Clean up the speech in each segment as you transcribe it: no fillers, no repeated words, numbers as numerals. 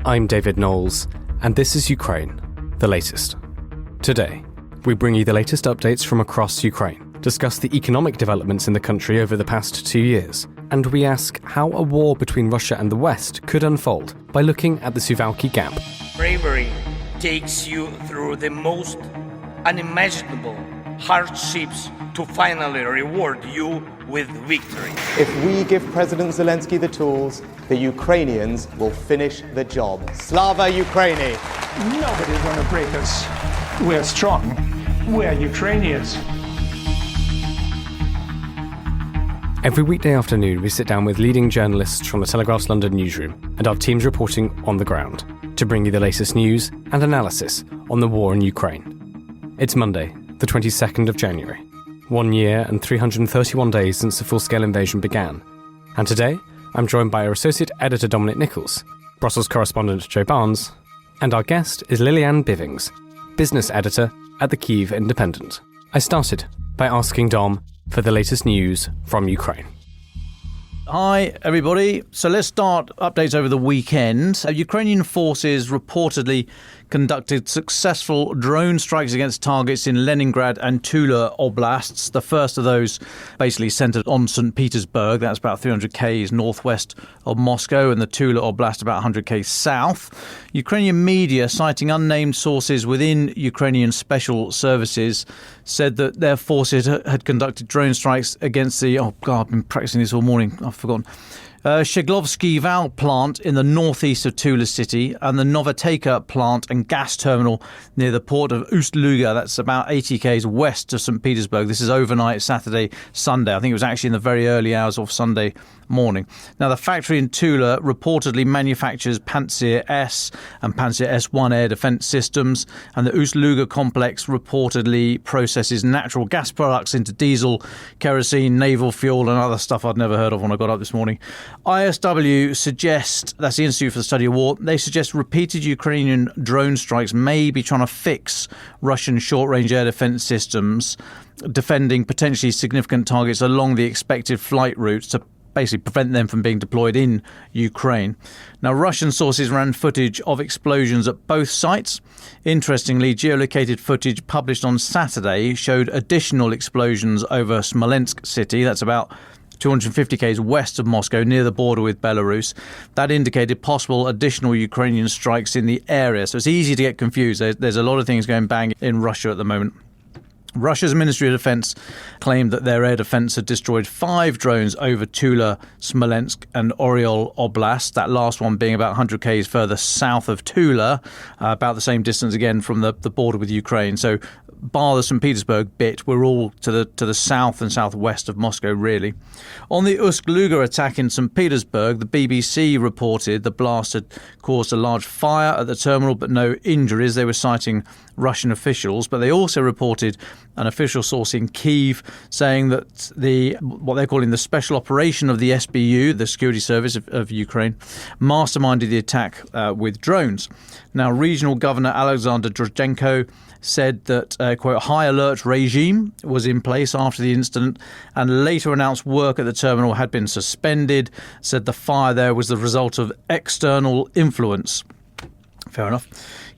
I'm David Knowles, and this is Ukraine, the latest. Today, we bring you the latest updates from across Ukraine, discuss the economic developments in the country over the past 2 years, and we ask how a war between Russia and the West could unfold by looking at the Suwalki Gap. Bravery takes you through the most unimaginable hardships to finally reward you with victory. If we give President Zelensky the tools, the Ukrainians will finish the job. Slava Ukraini! Nobody's gonna break us. We're strong. We're Ukrainians. Every weekday afternoon, we sit down with leading journalists from the Telegraph's London newsroom and our teams reporting on the ground to bring you the latest news and analysis on the war in Ukraine. It's Monday, the 22nd of January, 1 year and 331 days since the full-scale invasion began. And today, I'm joined by our Associate Editor Dominic Nichols, Brussels correspondent Joe Barnes, and our guest is Liliane Bivings, Business Editor at the Kyiv Independent. I started by asking Dom for the latest news from Ukraine. Hi, everybody. So let's start updates over the weekend. Ukrainian forces reportedly conducted successful drone strikes against targets in Leningrad and Tula oblasts. The first of those basically centered on St. Petersburg. That's about 300 km northwest of Moscow, and the Tula oblast about 100 km south. Ukrainian media, citing unnamed sources within Ukrainian special services, said that their forces had conducted drone strikes against the, I've been practicing this all morning, I've forgotten, Sheglovsky Val plant in the northeast of Tula city and the Novateka plant and gas terminal near the port of Ust-Luga. That's about 80 km west of St. Petersburg. This is overnight, Saturday, Sunday. I think it was actually in the very early hours of Sunday morning. Now, the factory in Tula reportedly manufactures Pantsir S and Pantsir S1 air defence systems, and the Ust-Luga complex reportedly processes natural gas products into diesel, kerosene, naval fuel and other stuff I'd never heard of when I got up this morning. ISW suggest, that's the Institute for the Study of War, they suggest repeated Ukrainian drone strikes may be trying to fix Russian short-range air defence systems, defending potentially significant targets along the expected flight routes to basically prevent them from being deployed in Ukraine. Now, Russian sources ran footage of explosions at both sites. Interestingly, geolocated footage published on Saturday showed additional explosions over Smolensk city. That's about 250 km west of Moscow, near the border with Belarus. That indicated possible additional Ukrainian strikes in the area. So it's easy to get confused. There's a lot of things going bang in Russia at the moment. Russia's Ministry of Defense claimed that their air defense had destroyed 5 drones over Tula, Smolensk and Oryol Oblast, that last one being about 100 km further south of Tula, about the same distance again from the border with Ukraine. So bar the St. Petersburg bit, we're all to the south and southwest of Moscow, really. On the Ust-Luga attack in St. Petersburg, the BBC reported the blast had caused a large fire at the terminal, but no injuries. They were citing Russian officials, but they also reported an official source in Kyiv saying that what they're calling the special operation of the SBU, the security service of Ukraine, masterminded the attack with drones. Now, regional governor Alexander Drozhenko said that, quote, high alert regime was in place after the incident and later announced work at the terminal had been suspended, said the fire there was the result of external influence. Fair enough.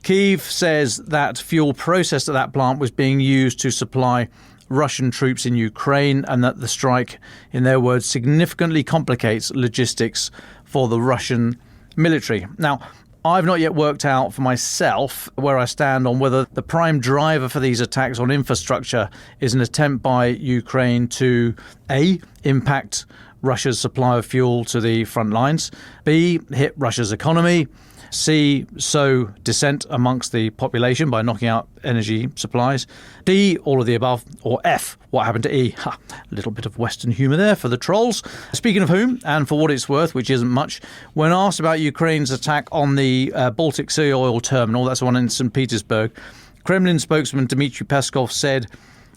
Kyiv says that fuel processed at that plant was being used to supply Russian troops in Ukraine and that the strike, in their words, significantly complicates logistics for the Russian military. Now, I've not yet worked out for myself where I stand on whether the prime driver for these attacks on infrastructure is an attempt by Ukraine to, A, impact Russia's supply of fuel to the front lines, B, hit Russia's economy, C, sow dissent amongst the population by knocking out energy supplies, D, all of the above, or F, what happened to E? A little bit of Western humour there for the trolls. Speaking of whom, and for what it's worth, which isn't much, when asked about Ukraine's attack on the Baltic Sea oil terminal, that's the one in St. Petersburg, Kremlin spokesman Dimitri Pesov said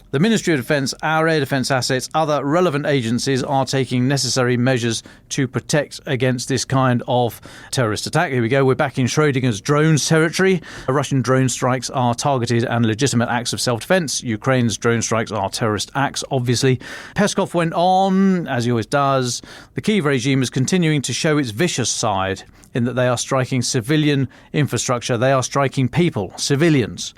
The Ministry of Defence, our air defence assets, other relevant agencies are taking necessary measures to protect against this kind of terrorist attack. Here we go. We're back in Schrödinger's drones territory. Russian drone strikes are targeted and legitimate acts of self-defence. Ukraine's drone strikes are terrorist acts, obviously. Peskov went on, as he always does. The Kyiv regime is continuing to show its vicious side in that they are striking civilian infrastructure. They are striking people, civilians.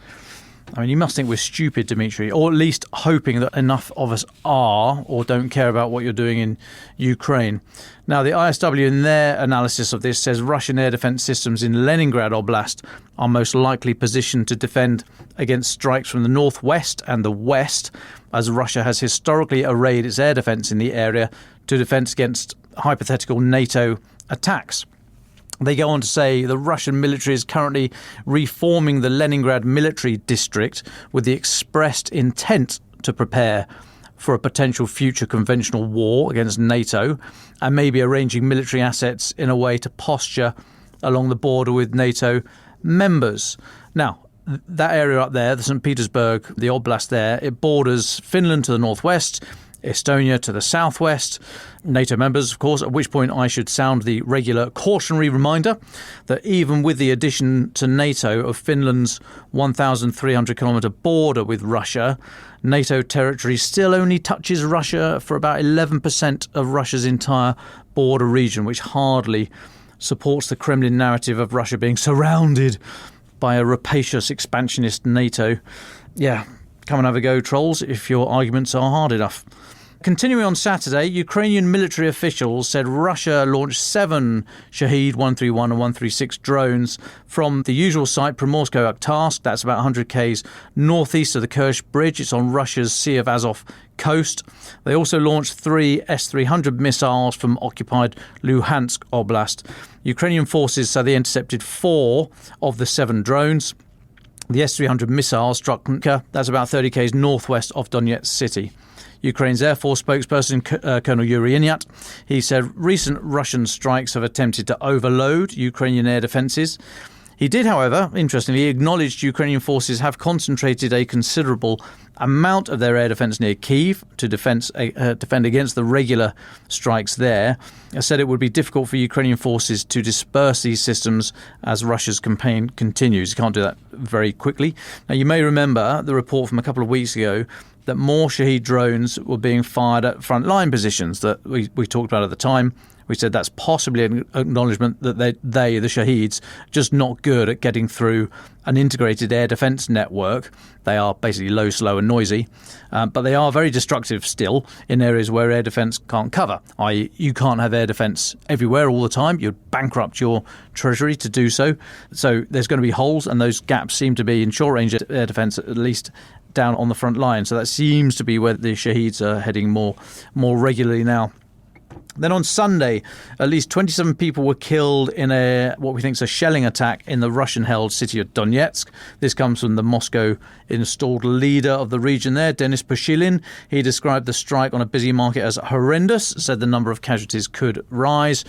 I mean, you must think we're stupid, Dimitri, or at least hoping that enough of us are or don't care about what you're doing in Ukraine. Now, the ISW in their analysis of this says Russian air defence systems in Leningrad Oblast are most likely positioned to defend against strikes from the northwest and the west, as Russia has historically arrayed its air defence in the area to defend against hypothetical NATO attacks. They go on to say the Russian military is currently reforming the Leningrad military district with the expressed intent to prepare for a potential future conventional war against NATO, and maybe arranging military assets in a way to posture along the border with NATO members. Now, that area up there, the St. Petersburg, the oblast there, it borders Finland to the northwest, Estonia to the southwest, NATO members, of course, at which point I should sound the regular cautionary reminder that even with the addition to NATO of Finland's 1,300-kilometre border with Russia, NATO territory still only touches Russia for about 11% of Russia's entire border region, which hardly supports the Kremlin narrative of Russia being surrounded by a rapacious expansionist NATO. Yeah, come and have a go, trolls, if your arguments are hard enough. Continuing on Saturday, Ukrainian military officials said Russia launched 7 Shahed 131 and 136 drones from the usual site, Primorsko-Akhtarsk. That's about 100 k's northeast of the Kerch Bridge. It's on Russia's Sea of Azov coast. They also launched 3 S-300 missiles from occupied Luhansk Oblast. Ukrainian forces say they intercepted 4 of the 7 drones. The S-300 missile struck Knka, that's about 30 k's northwest of Donetsk city. Ukraine's Air Force spokesperson, Colonel Yuri Inyat, he said recent Russian strikes have attempted to overload Ukrainian air defences. He did, however, interestingly, acknowledge Ukrainian forces have concentrated a considerable amount of their air defence near Kyiv to defend against the regular strikes there. I said it would be difficult for Ukrainian forces to disperse these systems as Russia's campaign continues. You can't do that very quickly. Now, you may remember the report from a couple of weeks ago that more Shahed drones were being fired at frontline positions that we talked about at the time. We said that's possibly an acknowledgement that the Shaheds, just not good at getting through an integrated air defence network. They are basically low, slow and noisy, but they are very destructive still in areas where air defence can't cover, i.e. you can't have air defence everywhere all the time. You'd bankrupt your treasury to do so. So there's going to be holes, and those gaps seem to be in short-range air defence, at least down on the front line. So that seems to be where the Shaheds are heading more regularly now. Then on Sunday, at least 27 people were killed in what we think is a shelling attack in the Russian-held city of Donetsk. This comes from the Moscow-installed leader of the region there, Denis Pushilin. He described the strike on a busy market as horrendous, said the number of casualties could rise.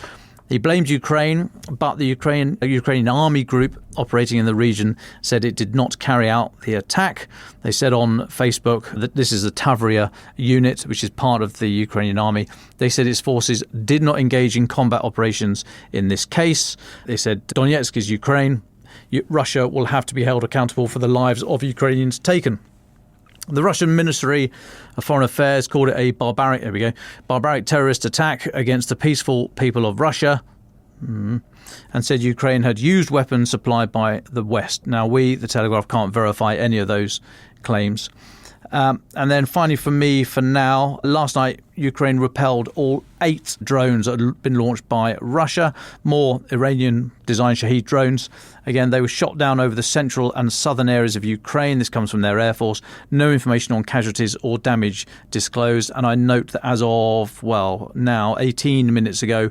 He blamed Ukraine, but the Ukrainian army group operating in the region said it did not carry out the attack. They said on Facebook that this is the Tavria unit, which is part of the Ukrainian army. They said its forces did not engage in combat operations in this case. They said Donetsk is Ukraine. Russia will have to be held accountable for the lives of Ukrainians taken. The Russian Ministry of Foreign Affairs called it a barbaric terrorist attack against the peaceful people of Russia, and said Ukraine had used weapons supplied by the West. Now, we, the Telegraph, can't verify any of those claims. And then finally for me, for now, last night, Ukraine repelled all 8 drones that had been launched by Russia, more Iranian-designed Shahed drones. Again, they were shot down over the central and southern areas of Ukraine. This comes from their Air Force. No information on casualties or damage disclosed. And I note that as of, now 18 minutes ago,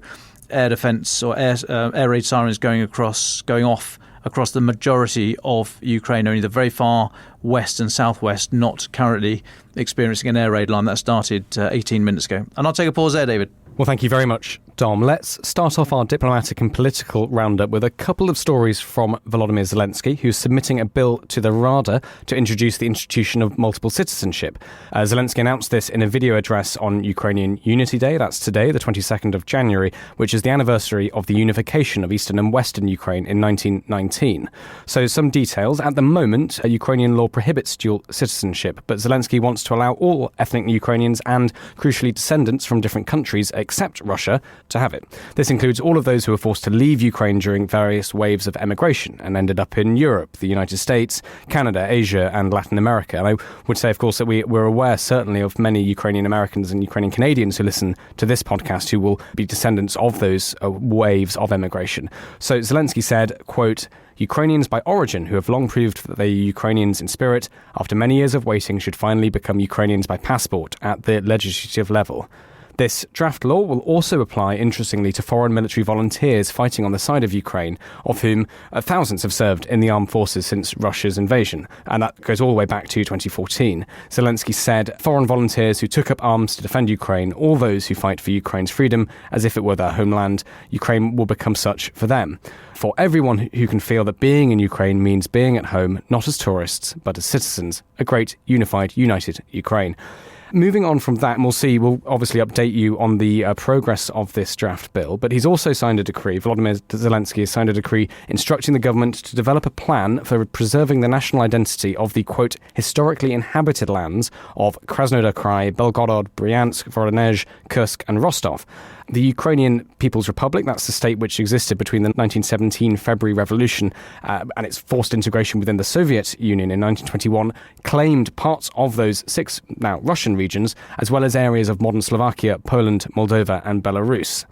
air defence or air raid sirens going off across the majority of Ukraine, only the very far west and southwest not currently experiencing an air raid line that started 18 minutes ago. And I'll take a pause there, David. Well, thank you very much Dom, let's start off our diplomatic and political roundup with a couple of stories from Volodymyr Zelensky, who's submitting a bill to the Rada to introduce the institution of multiple citizenship. Zelensky announced this in a video address on Ukrainian Unity Day. That's today, the 22nd of January, which is the anniversary of the unification of eastern and western Ukraine in 1919. So some details. At the moment, Ukrainian law prohibits dual citizenship, but Zelensky wants to allow all ethnic Ukrainians and, crucially, descendants from different countries, except Russia, to have it. This includes all of those who were forced to leave Ukraine during various waves of emigration and ended up in Europe, the United States, Canada, Asia and Latin America. And I would say, of course, that we're aware certainly of many Ukrainian Americans and Ukrainian Canadians who listen to this podcast who will be descendants of those waves of emigration. So Zelensky said, quote, Ukrainians by origin who have long proved that they are Ukrainians in spirit, after many years of waiting, should finally become Ukrainians by passport at the legislative level. This draft law will also apply, interestingly, to foreign military volunteers fighting on the side of Ukraine, of whom thousands have served in the armed forces since Russia's invasion, and that goes all the way back to 2014. Zelensky said, foreign volunteers who took up arms to defend Ukraine, all those who fight for Ukraine's freedom as if it were their homeland, Ukraine will become such for them. For everyone who can feel that being in Ukraine means being at home, not as tourists, but as citizens, a great, unified, united Ukraine. Moving on from that, and we'll obviously update you on the progress of this draft bill, but he's also signed a decree, Volodymyr Zelensky has signed a decree instructing the government to develop a plan for preserving the national identity of the, quote, historically inhabited lands of Krasnodar Krai, Belgorod, Bryansk, Voronezh, Kursk and Rostov. The Ukrainian People's Republic, that's the state which existed between the 1917 February Revolution and its forced integration within the Soviet Union in 1921, claimed parts of those 6 now Russian regions, as well as areas of modern Slovakia, Poland, Moldova and Belarus.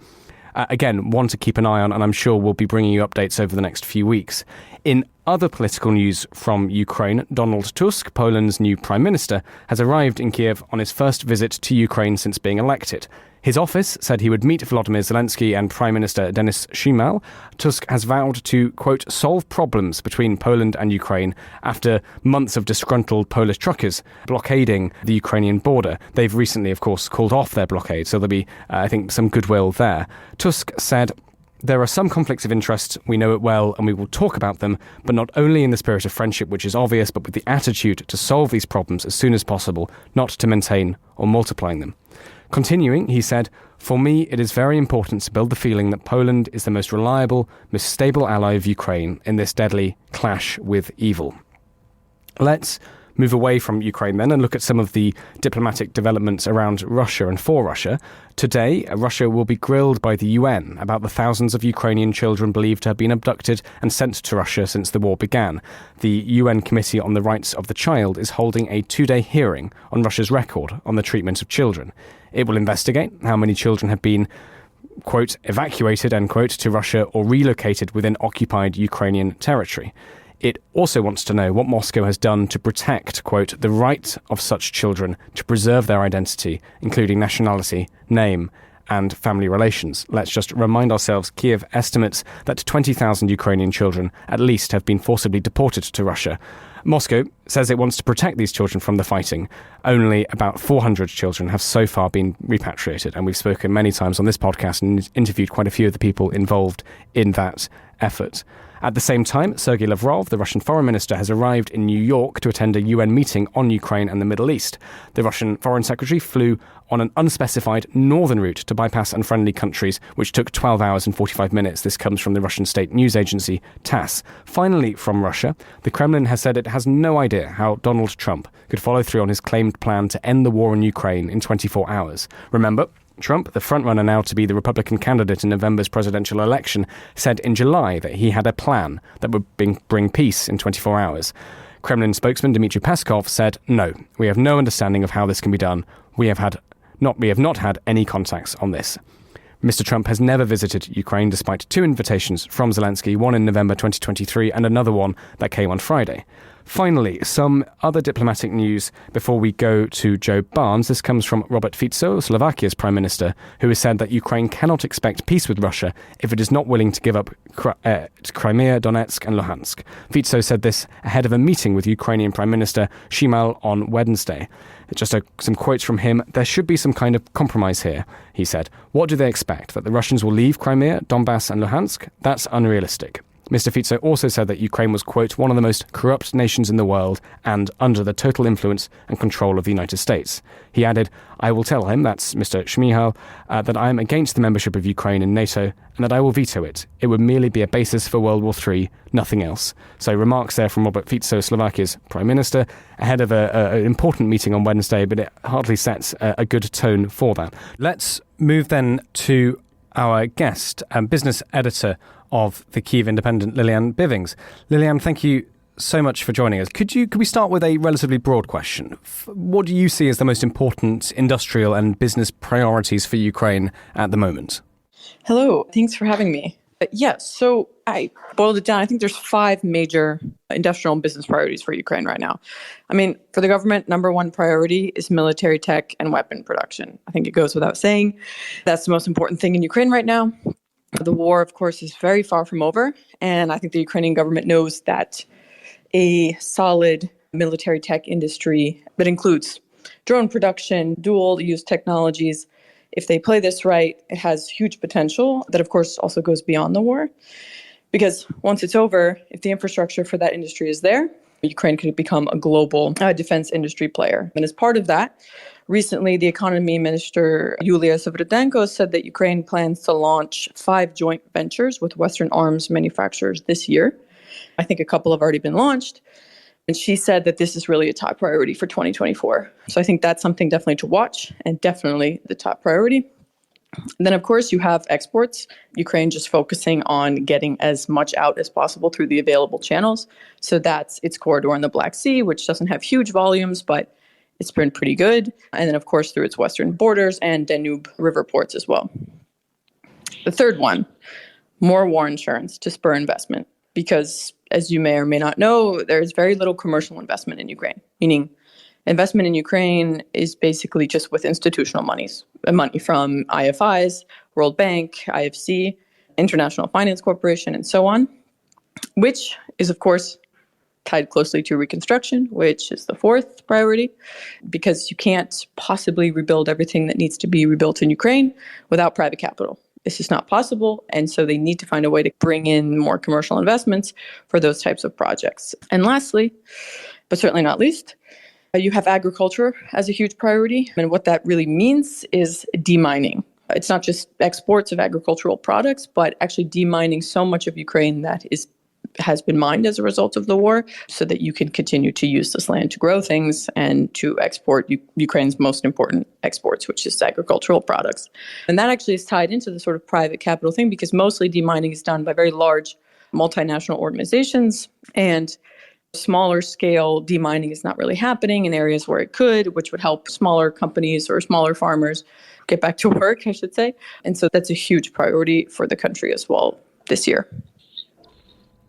Again, one to keep an eye on, and I'm sure we'll be bringing you updates over the next few weeks. In other political news from Ukraine, Donald Tusk, Poland's new Prime Minister, has arrived in Kiev on his first visit to Ukraine since being elected. His office said he would meet Volodymyr Zelensky and Prime Minister Denis Shmyhal. Tusk has vowed to, quote, solve problems between Poland and Ukraine after months of disgruntled Polish truckers blockading the Ukrainian border. They've recently, of course, called off their blockade, so there'll be, I think, some goodwill there. Tusk said, there are some conflicts of interest, we know it well, and we will talk about them, but not only in the spirit of friendship, which is obvious, but with the attitude to solve these problems as soon as possible, not to maintain or multiplying them. Continuing, he said, for me, it is very important to build the feeling that Poland is the most reliable, most stable ally of Ukraine in this deadly clash with evil. Let's move away from Ukraine then and look at some of the diplomatic developments around Russia and for Russia. Today, Russia will be grilled by the UN about the thousands of Ukrainian children believed to have been abducted and sent to Russia since the war began. The UN Committee on the Rights of the Child is holding a 2-day hearing on Russia's record on the treatment of children. It will investigate how many children have been, quote, evacuated, end quote, to Russia or relocated within occupied Ukrainian territory. It also wants to know what Moscow has done to protect, quote, the right of such children to preserve their identity, including nationality, name, and family relations. Let's just remind ourselves, Kiev estimates that 20,000 Ukrainian children at least have been forcibly deported to Russia. Moscow says it wants to protect these children from the fighting. Only about 400 children have so far been repatriated, and we've spoken many times on this podcast and interviewed quite a few of the people involved in that effort. At the same time, Sergei Lavrov, the Russian foreign minister, has arrived in New York to attend a UN meeting on Ukraine and the Middle East. The Russian foreign secretary flew on an unspecified northern route to bypass unfriendly countries, which took 12 hours and 45 minutes. This comes from the Russian state news agency TASS. Finally, from Russia, the Kremlin has said it has no idea how Donald Trump could follow through on his claimed plan to end the war in Ukraine in 24 hours. Remember, Trump, the frontrunner now to be the Republican candidate in November's presidential election, said in July that he had a plan that would bring peace in 24 hours. Kremlin spokesman Dimitri Pesov said, no, we have no understanding of how this can be done. We have not had any contacts on this. Mr. Trump has never visited Ukraine despite 2 invitations from Zelensky, one in November 2023 and another one that came on Friday. Finally, some other diplomatic news before we go to Joe Barnes. This comes from Robert Fico, Slovakia's Prime Minister, who has said that Ukraine cannot expect peace with Russia if it is not willing to give up Crimea, Donetsk and Luhansk. Fico said this ahead of a meeting with Ukrainian Prime Minister Shimal on Wednesday. Just some quotes from him. There should be some kind of compromise here, he said. What do they expect? That the Russians will leave Crimea, Donbass and Luhansk? That's unrealistic. Mr. Fico also said that Ukraine was, quote, one of the most corrupt nations in the world and under the total influence and control of the United States. He added, I will tell him, that's Mr. Shmyhal, that I am against the membership of Ukraine in NATO and that I will veto it. It would merely be a basis for World War III, nothing else. So remarks there from Robert Fico, Slovakia's Prime Minister, ahead of an important meeting on Wednesday, but it hardly sets a good tone for that. Let's move then to our guest and business editor of the Kyiv Independent, Lilian Bivings. Lilian, thank you so much for joining us. Could we start with a relatively broad question? What do you see as the most important industrial and business priorities for Ukraine at the moment? Hello, thanks for having me. Yes, so I boiled it down. I think there's 5 major industrial and business priorities for Ukraine right now. I mean, for the government, number one priority is military tech and weapon production. I think it goes without saying. That's the most important thing in Ukraine right now. The war, of course, is very far from over, and I think the Ukrainian government knows that a solid military tech industry that includes drone production, dual-use technologies, if they play this right, it has huge potential that, of course, also goes beyond the war. Because once it's over, if the infrastructure for that industry is there, Ukraine could become a global defense industry player. And as part of that, recently, the economy minister, Yulia Savrudenko, said that Ukraine plans to launch 5 joint ventures with Western arms manufacturers this year. I think a couple have already been launched. And she said that this is really a top priority for 2024. So I think that's something definitely to watch and definitely the top priority. And then, of course, you have exports. Ukraine just focusing on getting as much out as possible through the available channels. So that's its corridor in the Black Sea, which doesn't have huge volumes, but it's been pretty good. And then, of course, through its western borders and Danube river ports as well. The third one, more war insurance to spur investment. Because, as you may or may not know, there's very little commercial investment in Ukraine, meaning investment in Ukraine is basically just with institutional money from IFIs, World Bank, IFC, International Finance Corporation, and so on, which is, of course, tied closely to reconstruction, which is the 4th priority, because you can't possibly rebuild everything that needs to be rebuilt in Ukraine without private capital. This is not possible, and so they need to find a way to bring in more commercial investments for those types of projects. And lastly, but certainly not least, you have agriculture as a huge priority, and what that really means is demining. It's not just exports of agricultural products, but actually demining so much of Ukraine that has been mined as a result of the war, so that you can continue to use this land to grow things and to export Ukraine's most important exports, which is agricultural products. And that actually is tied into the sort of private capital thing, because mostly demining is done by very large multinational organizations, and smaller scale demining is not really happening in areas where it could, which would help smaller companies or smaller farmers get back to work, I should say. And so that's a huge priority for the country as well this year.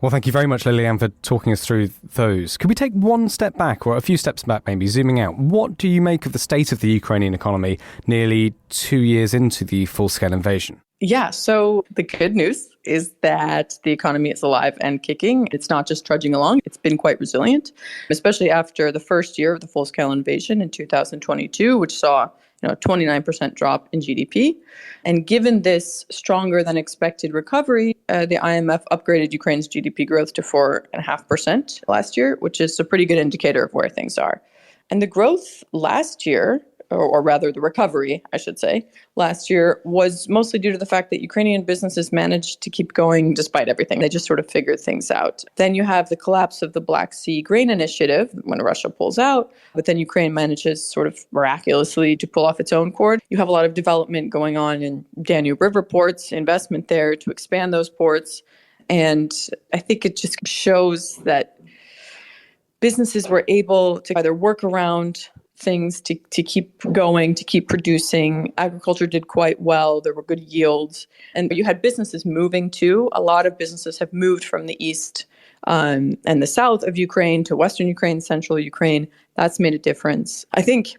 Well, thank you very much, Lilian, for talking us through those. Could we take one step back, or a few steps back maybe, zooming out? What do you make of the state of the Ukrainian economy nearly 2 years into the full-scale invasion? Yeah, so the good news is that the economy is alive and kicking. It's not just trudging along. It's been quite resilient, especially after the first year of the full-scale invasion in 2022, which saw a 29% drop in GDP. And given this stronger than expected recovery, the IMF upgraded Ukraine's GDP growth to 4.5% last year, which is a pretty good indicator of where things are. And the growth last year, or rather the recovery, I should say, last year was mostly due to the fact that Ukrainian businesses managed to keep going despite everything. They just sort of figured things out. Then you have the collapse of the Black Sea grain initiative when Russia pulls out, but then Ukraine manages sort of miraculously to pull off its own cord. You have a lot of development going on in Danube river ports, investment there to expand those ports. And I think it just shows that businesses were able to either work around things to keep going, to keep producing. Agriculture did quite well. There were good yields. And you had businesses moving too. A lot of businesses have moved from the east and the south of Ukraine to Western Ukraine, central Ukraine. That's made a difference. I think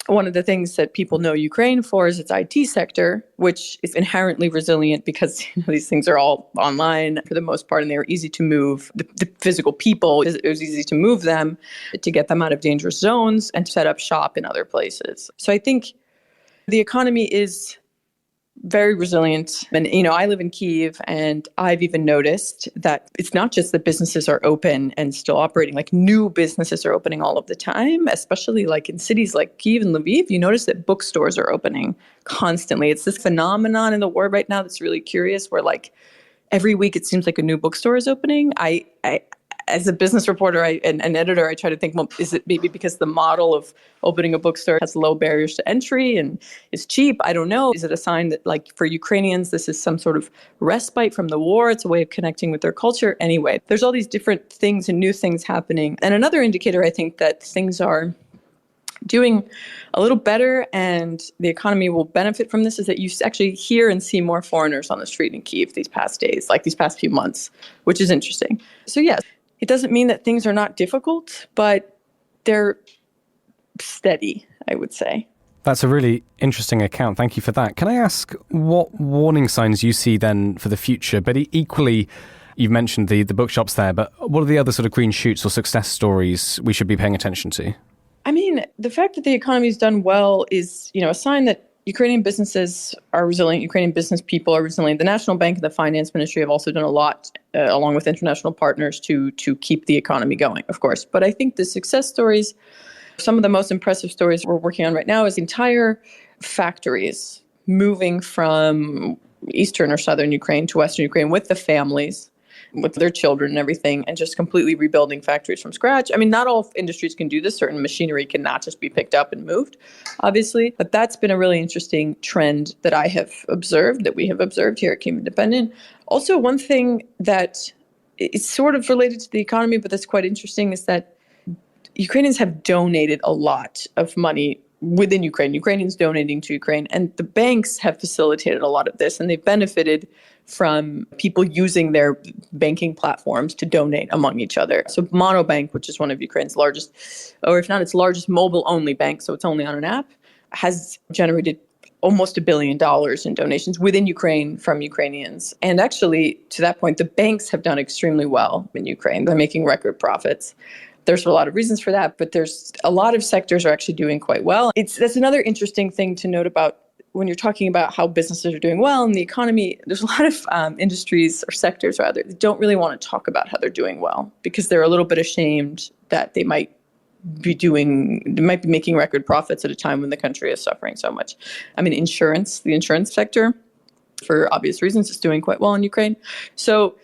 one of the things that people know Ukraine for is its IT sector, which is inherently resilient because these things are all online for the most part, and they were easy to move. The physical people, it was easy to move them, to get them out of dangerous zones and to set up shop in other places. So I think the economy is very resilient. And, I live in Kyiv, and I've even noticed that it's not just that businesses are open and still operating, like new businesses are opening all of the time, especially like in cities like Kyiv and Lviv. You notice that bookstores are opening constantly. It's this phenomenon in the war right now that's really curious, where like every week it seems like a new bookstore is opening. I as a business reporter and an editor, I try to think, well, is it maybe because the model of opening a bookstore has low barriers to entry and is cheap? I don't know. Is it a sign that, like, for Ukrainians, this is some sort of respite from the war? It's a way of connecting with their culture. Anyway, there's all these different things and new things happening. And another indicator, I think, that things are doing a little better and the economy will benefit from this is that you actually hear and see more foreigners on the street in Kyiv these past days, like these past few months, which is interesting. So yes, it doesn't mean that things are not difficult, but they're steady, I would say. That's a really interesting account. Thank you for that. Can I ask what warning signs you see then for the future? But equally, you've mentioned the bookshops there, but what are the other sort of green shoots or success stories we should be paying attention to? I mean, the fact that the economy's done well is, a sign that Ukrainian businesses are resilient. Ukrainian business people are resilient. The National Bank and the Finance Ministry have also done a lot, along with international partners, to keep the economy going, of course. But I think the success stories, some of the most impressive stories we're working on right now is entire factories moving from eastern or southern Ukraine to western Ukraine with the families, with their children and everything, and just completely rebuilding factories from scratch. I mean, not all industries can do this. Certain machinery cannot just be picked up and moved, obviously. But that's been a really interesting trend that I have observed, that we have observed here at Kyiv Independent. Also, one thing that is sort of related to the economy, but that's quite interesting, is that Ukrainians have donated a lot of money within Ukraine, Ukrainians donating to Ukraine, and the banks have facilitated a lot of this, and they've benefited from people using their banking platforms to donate among each other. So Monobank, which is one of Ukraine's largest, or if not its largest mobile-only bank, so it's only on an app, has generated almost $1 billion in donations within Ukraine from Ukrainians. And actually, to that point, the banks have done extremely well in Ukraine. They're making record profits. There's a lot of reasons for that, but there's a lot of sectors are actually doing quite well. That's another interesting thing to note about when you're talking about how businesses are doing well in the economy. There's a lot of industries or sectors rather that don't really want to talk about how they're doing well because they're a little bit ashamed that they might be making record profits at a time when the country is suffering so much. I mean, the insurance sector, for obvious reasons, is doing quite well in Ukraine. So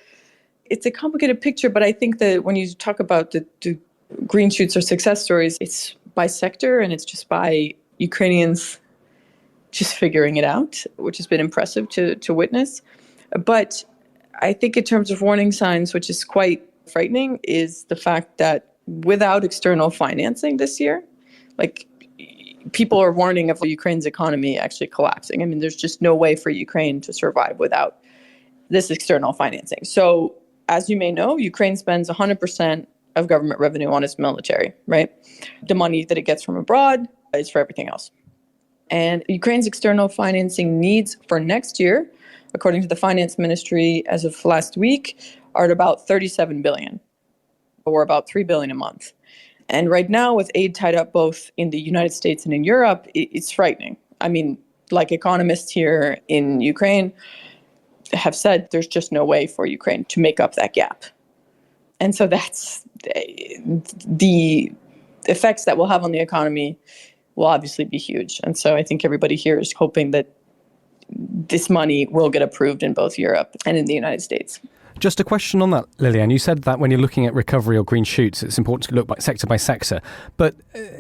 it's a complicated picture, but I think that when you talk about the green shoots or success stories, it's by sector and it's just by Ukrainians just figuring it out, which has been impressive to witness. But I think in terms of warning signs, which is quite frightening, is the fact that without external financing this year, like people are warning of Ukraine's economy actually collapsing. I mean, there's just no way for Ukraine to survive without this external financing. So as you may know, Ukraine spends 100% of government revenue on its military, right? The money that it gets from abroad is for everything else. And Ukraine's external financing needs for next year, according to the Finance Ministry as of last week, are at about 37 billion, or about 3 billion a month. And right now, with aid tied up both in the United States and in Europe, it's frightening. I mean, like economists here in Ukraine have said, there's just no way for Ukraine to make up that gap. And so that's the effects that will have on the economy will obviously be huge. And so I think everybody here is hoping that this money will get approved in both Europe and in the United States. Just a question on that, Lilian. You said that when you're looking at recovery or green shoots, it's important to look by sector. But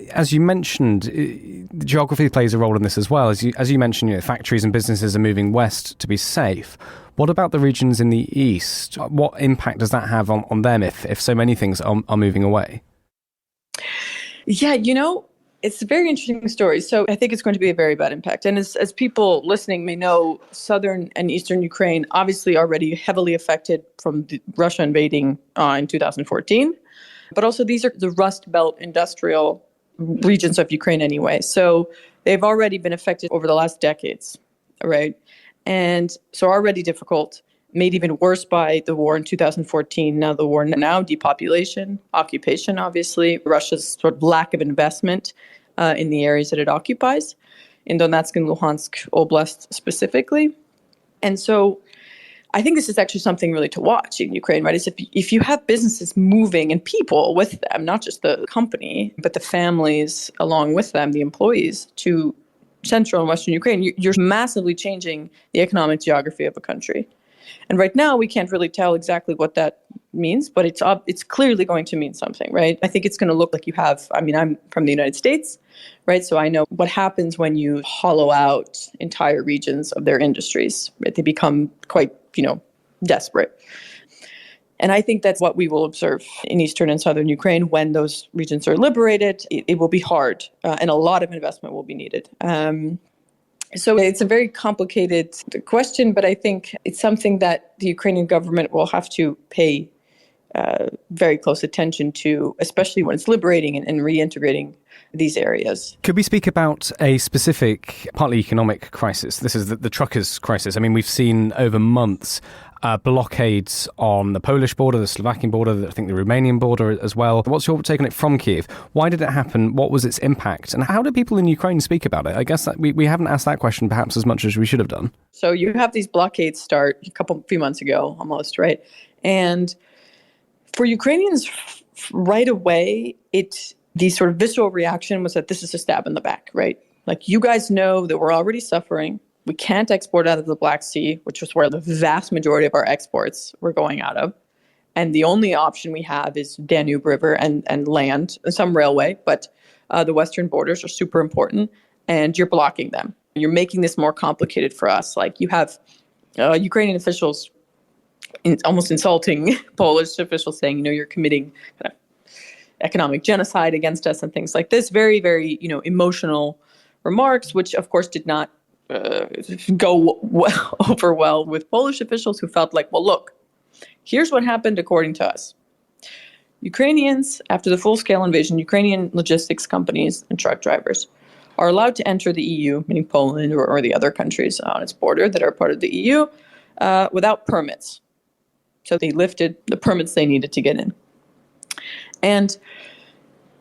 as you mentioned, geography plays a role in this as well. As you mentioned, factories and businesses are moving west to be safe. What about the regions in the east? What impact does that have on them if so many things are moving away? Yeah, It's a very interesting story. So I think it's going to be a very bad impact. And as people listening may know, southern and eastern Ukraine obviously already heavily affected from Russia invading in 2014. But also these are the Rust Belt industrial regions of Ukraine anyway. So they've already been affected over the last decades, right? And so already difficult, made even worse by the war in 2014. Now the war, now depopulation, occupation, obviously, Russia's sort of lack of investment in the areas that it occupies, in Donetsk and Luhansk Oblast specifically. And so I think this is actually something really to watch in Ukraine, right? Is if you have businesses moving and people with them, not just the company, but the families along with them, the employees, to central and western Ukraine, you're massively changing the economic geography of a country. And right now, we can't really tell exactly what that means, but it's clearly going to mean something, right? I think it's going to look like you have, I'm from the United States, right? So I know what happens when you hollow out entire regions of their industries, right? They become quite, desperate. And I think that's what we will observe in eastern and southern Ukraine when those regions are liberated. It will be hard, and a lot of investment will be needed. So it's a very complicated question, but I think it's something that the Ukrainian government will have to pay very close attention to, especially when it's liberating and reintegrating these areas. Could we speak about a specific, partly economic crisis? This is the truckers' crisis. I mean, we've seen over months blockades on the Polish border, the Slovakian border, I think the Romanian border as well. What's your take on it from Kiev? Why did it happen? What was its impact? And how do people in Ukraine speak about it? I guess that we haven't asked that question perhaps as much as we should have done. So you have these blockades start a few months ago almost, right? And for Ukrainians right away, the sort of visceral reaction was that this is a stab in the back, right? Like, you guys know that we're already suffering. We can't export out of the Black Sea, which was where the vast majority of our exports were going out of. And the only option we have is Danube River and land, and some railway, but the western borders are super important, and you're blocking them. You're making this more complicated for us. Like, you have Ukrainian officials almost insulting Polish officials, saying, you're committing kind of economic genocide against us and things like this. Very, very, emotional remarks, which of course did not go over well with Polish officials, who felt like, well, look, here's what happened according to us. Ukrainians, after the full-scale invasion, Ukrainian logistics companies and truck drivers are allowed to enter the EU, meaning Poland or the other countries on its border that are part of the EU, without permits. So they lifted the permits they needed to get in. And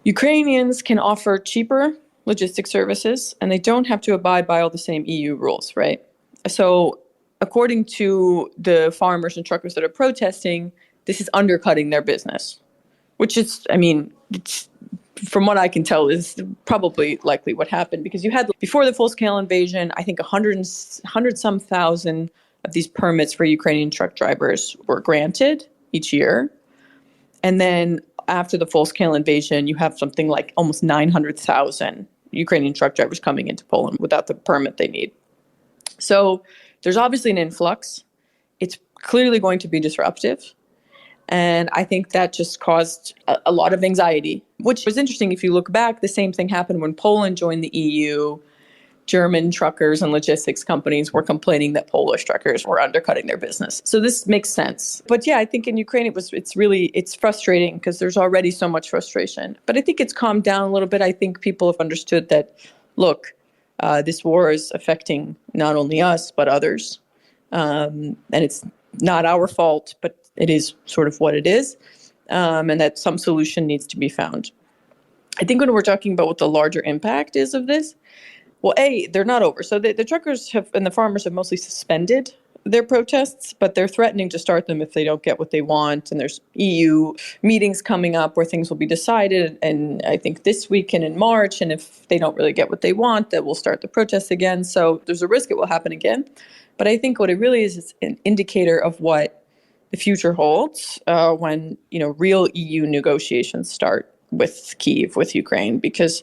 Ukrainians can offer cheaper logistics services, and they don't have to abide by all the same EU rules, right? So according to the farmers and truckers that are protesting, this is undercutting their business, which is, it's, from what I can tell, is probably likely what happened, because you had, before the full-scale invasion, I think 100-some thousand of these permits for Ukrainian truck drivers were granted each year. And then after the full-scale invasion, you have something like almost 900,000 Ukrainian truck drivers coming into Poland without the permit they need. So there's obviously an influx. It's clearly going to be disruptive. And I think that just caused a lot of anxiety, which was interesting. If you look back, the same thing happened when Poland joined the EU. German truckers and logistics companies were complaining that Polish truckers were undercutting their business. So this makes sense. But yeah, I think in Ukraine, it's frustrating because there's already so much frustration. But I think it's calmed down a little bit. I think people have understood that, look, this war is affecting not only us, but others. And it's not our fault, but it is sort of what it is. And that some solution needs to be found. I think when we're talking about what the larger impact is of this, well, they're not over. So the truckers and the farmers have mostly suspended their protests, but they're threatening to start them if they don't get what they want. And there's EU meetings coming up where things will be decided. And I think this week and in March, and if they don't really get what they want, that will start the protests again. So there's a risk it will happen again. But I think what it really is an indicator of what the future holds when, real EU negotiations start with Kyiv, with Ukraine, because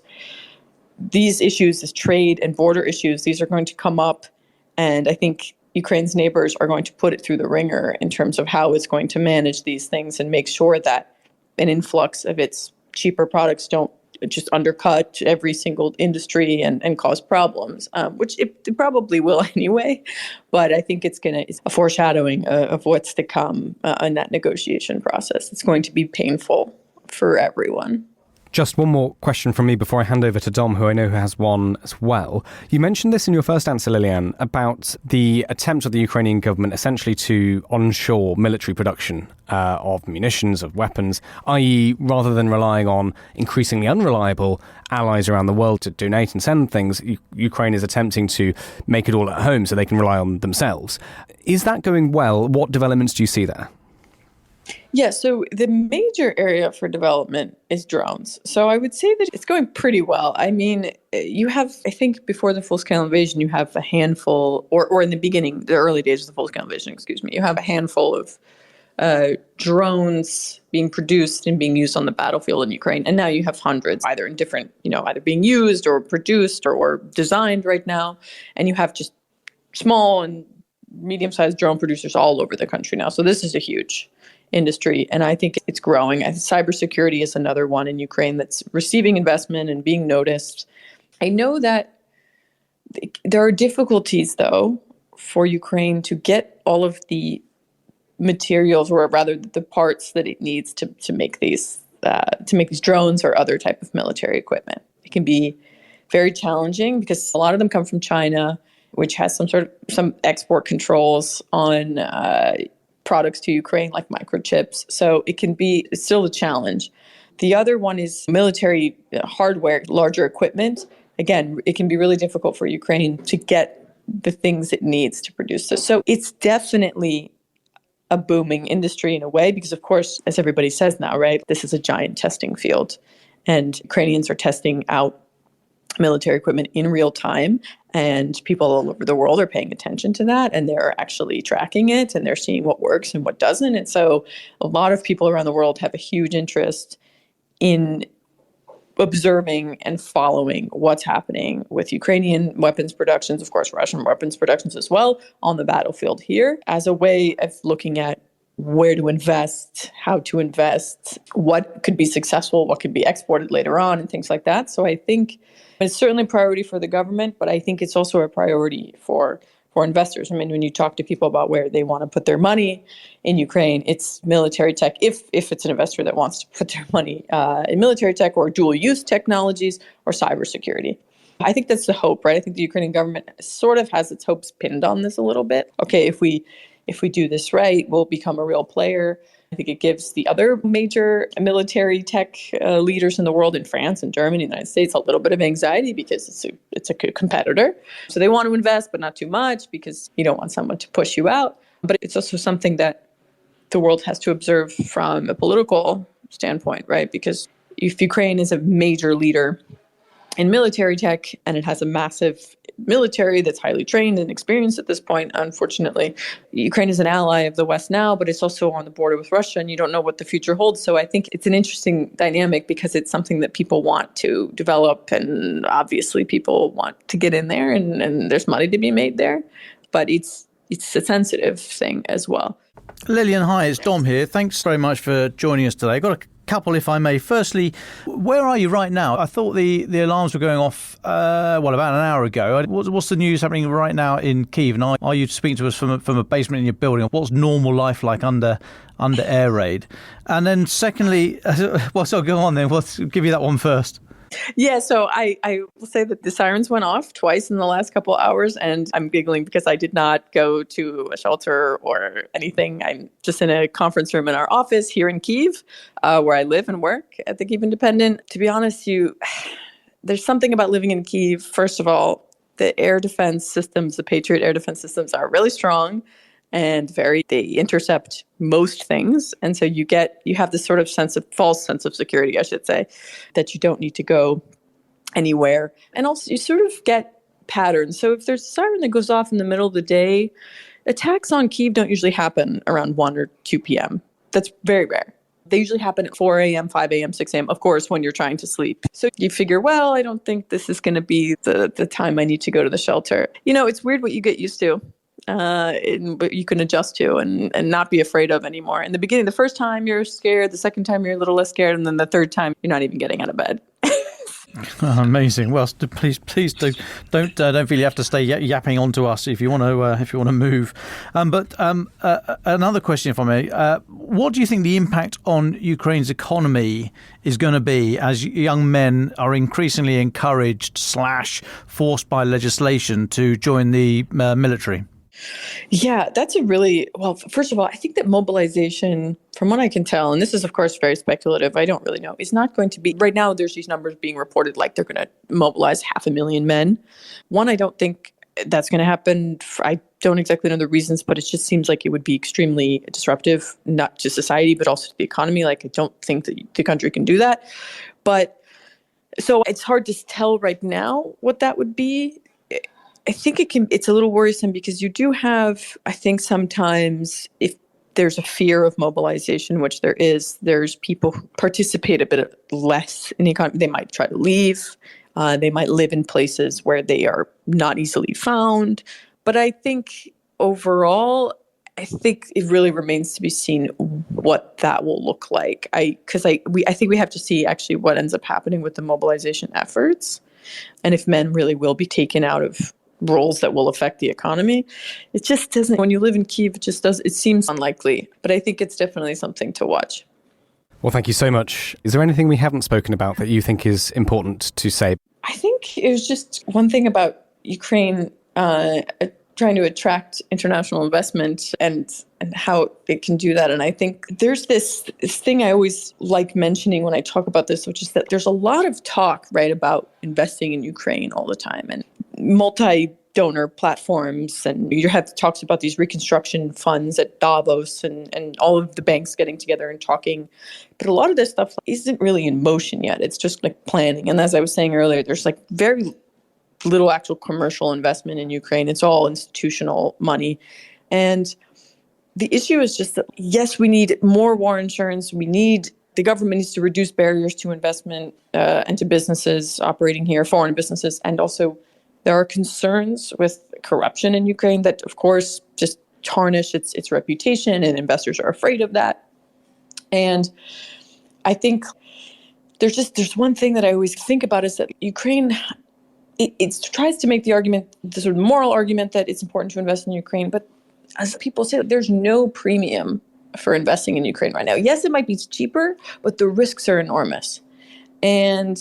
these issues, this trade and border issues, these are going to come up. And I think Ukraine's neighbors are going to put it through the ringer in terms of how it's going to manage these things and make sure that an influx of its cheaper products don't just undercut every single industry and cause problems, which it probably will anyway. But I think it's a foreshadowing of what's to come in that negotiation process. It's going to be painful for everyone. Just one more question from me before I hand over to Dom, who I know who has one as well. You mentioned this in your first answer, Lilian, about the attempt of the Ukrainian government essentially to onshore military production of munitions, of weapons, i.e. rather than relying on increasingly unreliable allies around the world to donate and send things, Ukraine is attempting to make it all at home so they can rely on themselves. Is that going well? What developments do you see there? Yeah, so the major area for development is drones. So I would say that it's going pretty well. I mean, you have, I think before the full-scale invasion, you have a handful, or in the beginning, the early days of the full-scale invasion, you have a handful of drones being produced and being used on the battlefield in Ukraine. And now you have hundreds, either in different, either being used or produced or designed right now. And you have just small and medium-sized drone producers all over the country now. So this is a huge industry, and I think it's growing. Cybersecurity is another one in Ukraine that's receiving investment and being noticed. I know that there are difficulties, though, for Ukraine to get all of the materials, or rather the parts that it needs to make these drones or other type of military equipment. It can be very challenging because a lot of them come from China, which has some export controls on products to Ukraine, like microchips. So it's still a challenge. The other one is military hardware, larger equipment. Again, it can be really difficult for Ukraine to get the things it needs to produce this. So it's definitely a booming industry in a way, because of course, as everybody says now, right, this is a giant testing field, and Ukrainians are testing out military equipment in real time, and people all over the world are paying attention to that, and they're actually tracking it, and they're seeing what works and what doesn't. And so a lot of people around the world have a huge interest in observing and following what's happening with Ukrainian weapons productions, of course, Russian weapons productions as well, on the battlefield here, as a way of looking at where to invest, how to invest, what could be successful, what could be exported later on, and things like that. So I think it's certainly a priority for the government, but I think it's also a priority for investors. I mean, when you talk to people about where they want to put their money in Ukraine, it's military tech, if it's an investor that wants to put their money in military tech or dual-use technologies or cybersecurity. I think that's the hope, right? I think the Ukrainian government sort of has its hopes pinned on this a little bit. Okay, if we do this right, we'll become a real player. I think it gives the other major military tech leaders in the world, in France and Germany, and the United States, a little bit of anxiety because it's a competitor. So they want to invest, but not too much, because you don't want someone to push you out. But it's also something that the world has to observe from a political standpoint, right? Because if Ukraine is a major leader in military tech, and it has a massive military that's highly trained and experienced at this point, unfortunately, Ukraine is an ally of the West now, but it's also on the border with Russia, and you don't know what the future holds. So I think it's an interesting dynamic, because it's something that people want to develop, and obviously people want to get in there, and there's money to be made there, but it's a sensitive thing as well. Lilian, hi, it's Dom here. Thanks very much for joining us today. Got a couple, if I may. Firstly, where are you right now? I thought the alarms were going off, about an hour ago. What's the news happening right now in Kyiv? And are you speaking to us from a basement in your building? What's normal life like under air raid? And then secondly, so go on then. We'll give you that one first. Yeah, so I will say that the sirens went off twice in the last couple of hours, and I'm giggling because I did not go to a shelter or anything. I'm just in a conference room in our office here in Kyiv, where I live and work at the Kyiv Independent. To be honest, there's something about living in Kyiv. First of all, the air defense systems, the Patriot air defense systems, are really strong and they intercept most things. And so you have this sort of false sense of security, I should say, that you don't need to go anywhere. And also you sort of get patterns. So if there's a siren that goes off in the middle of the day, attacks on Kyiv don't usually happen around 1 or 2 p.m. That's very rare. They usually happen at 4 a.m., 5 a.m., 6 a.m., of course, when you're trying to sleep. So you figure, well, I don't think this is going to be the time I need to go to the shelter. It's weird what you get used to. But you can adjust to and not be afraid of anymore. In the beginning, the first time you're scared, the second time you're a little less scared, and then the third time you're not even getting out of bed. Amazing. Well, please don't feel you have to stay yapping on to us if you want to move. But another question, if I may, what do you think the impact on Ukraine's economy is going to be as young men are increasingly encouraged / forced by legislation to join the military? Yeah, that's a really, well, first of all, I think that mobilization, from what I can tell, and this is, of course, very speculative, I don't really know, is not going to be, right now, there's these numbers being reported like they're going to mobilize 500,000 men. One, I don't think that's going to happen. I don't exactly know the reasons, but it just seems like it would be extremely disruptive, not to society, but also to the economy. Like, I don't think that the country can do that. But so it's hard to tell right now what that would be. I think it's a little worrisome because you do have, I think sometimes if there's a fear of mobilization, which there's people who participate a bit less in the economy. They might try to leave. They might live in places where they are not easily found. But I think overall, I think it really remains to be seen what that will look like. I think we have to see actually what ends up happening with the mobilization efforts, and if men really will be taken out of roles that will affect the economy. It just doesn't, when you live in Kyiv, it seems unlikely, but I think it's definitely something to watch. Well, thank you so much. Is there anything we haven't spoken about that you think is important to say? I think it was just one thing about Ukraine trying to attract international investment and how it can do that. And I think there's this thing I always like mentioning when I talk about this, which is that there's a lot of talk, right, about investing in Ukraine all the time and multi-donor platforms. And you have talks about these reconstruction funds at Davos and all of the banks getting together and talking. But a lot of this stuff isn't really in motion yet. It's just like planning. And as I was saying earlier, there's like very little actual commercial investment in Ukraine. It's all institutional money. And the issue is just that, yes, we need more war insurance. The government needs to reduce barriers to investment and to businesses operating here, foreign businesses. And also there are concerns with corruption in Ukraine that, of course, just tarnish its reputation, and investors are afraid of that. And I think there's one thing that I always think about is that Ukraine, it tries to make the argument, the sort of moral argument that it's important to invest in Ukraine. But as people say, there's no premium for investing in Ukraine right now. Yes, it might be cheaper, but the risks are enormous. And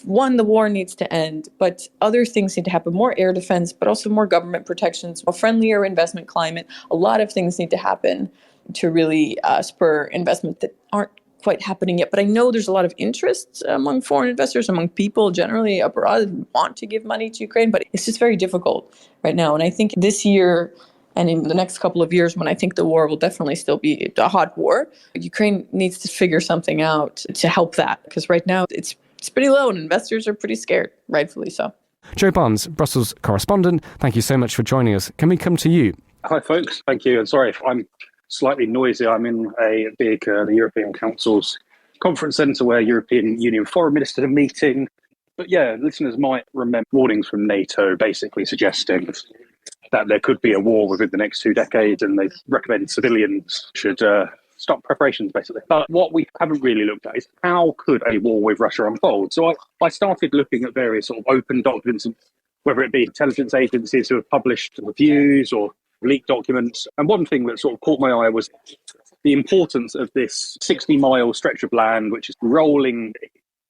one, the war needs to end, but other things need to happen, more air defense, but also more government protections, a friendlier investment climate. A lot of things need to happen to really spur investment that aren't quite happening yet. But I know there's a lot of interest among foreign investors, among people generally abroad who want to give money to Ukraine, but it's just very difficult right now. And I think this year and in the next couple of years, when I think the war will definitely still be a hot war, Ukraine needs to figure something out to help that. Because right now it's pretty low and investors are pretty scared, rightfully so. Joe Barnes, Brussels correspondent, thank you so much for joining us. Can we come to you? Hi, folks. Thank you. And sorry if I'm slightly noisy. I'm in the European Council's conference centre where European Union foreign ministers are meeting. But yeah, listeners might remember warnings from NATO basically suggesting that there could be a war within the next 2 decades, and they recommend civilians should stop preparations, basically. But what we haven't really looked at is how could a war with Russia unfold? So I started looking at various sort of open documents, whether it be intelligence agencies who have published reviews or leaked documents. And one thing that sort of caught my eye was the importance of this 60-mile stretch of land, which is rolling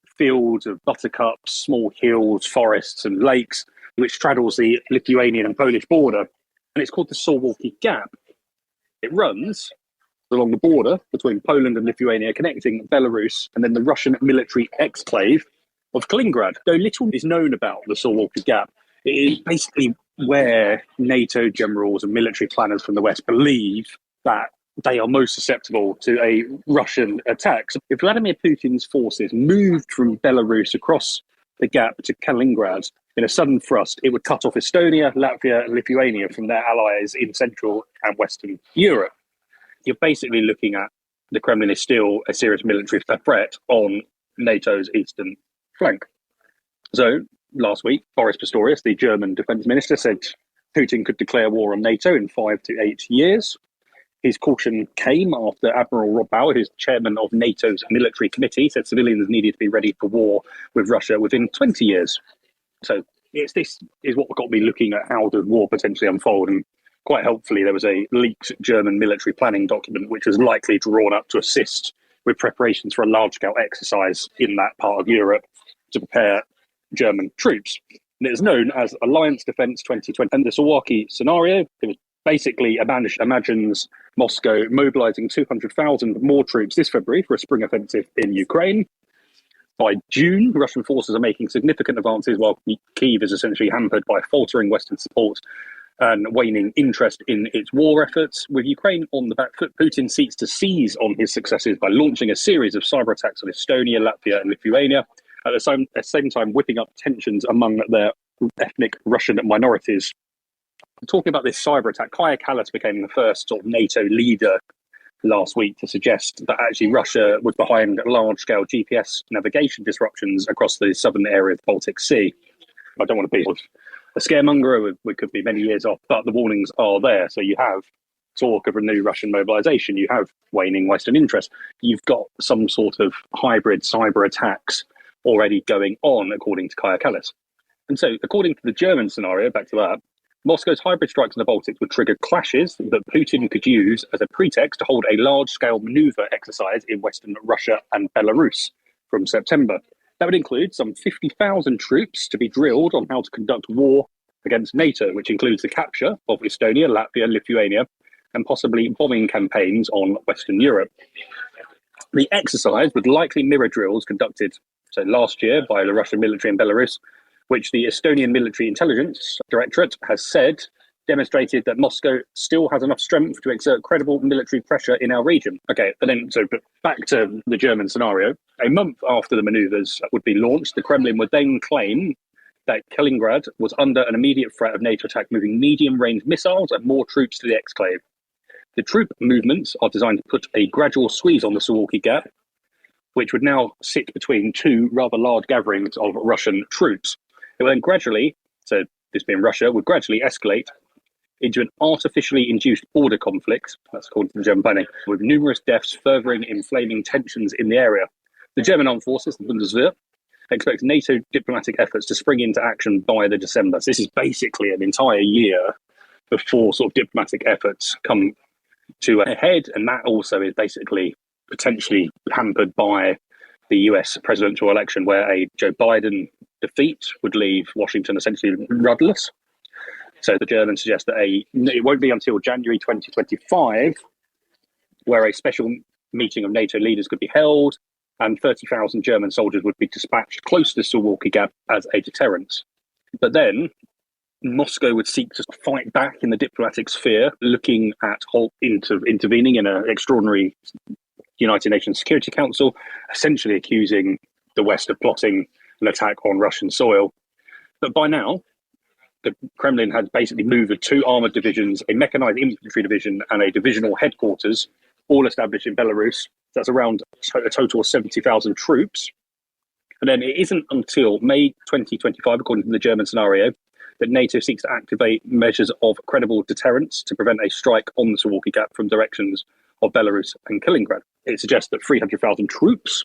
fields of buttercups, small hills, forests and lakes, which straddles the Lithuanian and Polish border. And it's called the Suwalki Gap. It runs along the border between Poland and Lithuania, connecting Belarus and then the Russian military exclave of Kaliningrad. Though little is known about the Suwalki Gap, it is basically where NATO generals and military planners from the West believe that they are most susceptible to a Russian attack. So if Vladimir Putin's forces moved from Belarus across the gap to Kaliningrad in a sudden thrust, it would cut off Estonia, Latvia and Lithuania from their allies in Central and Western Europe. You're basically looking at the Kremlin is still a serious military threat on NATO's eastern flank. So last week, Boris Pistorius, the German defense minister, said Putin could declare war on NATO in 5 to 8 years. His caution came after Admiral Rob Bauer, who's chairman of NATO's military committee, said civilians needed to be ready for war with Russia within 20 years. So this is what got me looking at how the war potentially unfold. And quite helpfully, there was a leaked German military planning document, which was likely drawn up to assist with preparations for a large-scale exercise in that part of Europe to prepare German troops. And it is known as Alliance Defence 2020. And the Suwalki scenario, it was basically imagines Moscow mobilising 200,000 more troops this February for a spring offensive in Ukraine. By June, Russian forces are making significant advances while Kyiv is essentially hampered by faltering Western support and waning interest in its war efforts. With Ukraine on the back foot, Putin seeks to seize on his successes by launching a series of cyber attacks on Estonia, Latvia and Lithuania, at the same time whipping up tensions among their ethnic Russian minorities. Talking about this cyber attack, Kaja Kallas became the first sort of NATO leader last week to suggest that actually Russia was behind large-scale GPS navigation disruptions across the southern area of the Baltic Sea. I don't want to be a scaremonger, we could be many years off, but the warnings are there. So you have talk of a new Russian mobilization, you have waning Western interest, you've got some sort of hybrid cyber attacks already going on, according to Kaja Kallas. And so, according to the German scenario, back to that, Moscow's hybrid strikes in the Baltics would trigger clashes that Putin could use as a pretext to hold a large-scale maneuver exercise in Western Russia and Belarus from September. That would include some 50,000 troops to be drilled on how to conduct war against NATO, which includes the capture of Estonia, Latvia, Lithuania, and possibly bombing campaigns on Western Europe. The exercise would likely mirror drills conducted last year by the Russian military in Belarus, which the Estonian Military Intelligence Directorate has said demonstrated that Moscow still has enough strength to exert credible military pressure in our region. Okay, but back to the German scenario. A month after the manoeuvres would be launched, the Kremlin would then claim that Kaliningrad was under an immediate threat of NATO attack, moving medium-range missiles and more troops to the exclave. The troop movements are designed to put a gradual squeeze on the Suwalki Gap, which would now sit between two rather large gatherings of Russian troops. It will then gradually, so this being Russia, would gradually escalate into an artificially induced border conflict, that's according to the German planning, with numerous deaths furthering inflaming tensions in the area. The German armed forces, the Bundeswehr, expect NATO diplomatic efforts to spring into action by the December. So this is basically an entire year before sort of diplomatic efforts come to a head, and that also is basically potentially hampered by the US presidential election, where a Joe Biden defeat would leave Washington essentially rudderless. So the Germans suggest that it won't be until January 2025 where a special meeting of NATO leaders could be held, and 30,000 German soldiers would be dispatched close to the Suwalki Gap as a deterrent. But then Moscow would seek to fight back in the diplomatic sphere, looking at intervening in an extraordinary United Nations Security Council, essentially accusing the West of plotting an attack on Russian soil. But by now, the Kremlin had basically moved with two armoured divisions, a mechanized infantry division and a divisional headquarters, all established in Belarus. That's around a total of 70,000 troops. And then it isn't until May 2025, according to the German scenario, that NATO seeks to activate measures of credible deterrence to prevent a strike on the Suwalki Gap from directions of Belarus and Kaliningrad. It suggests that 300,000 troops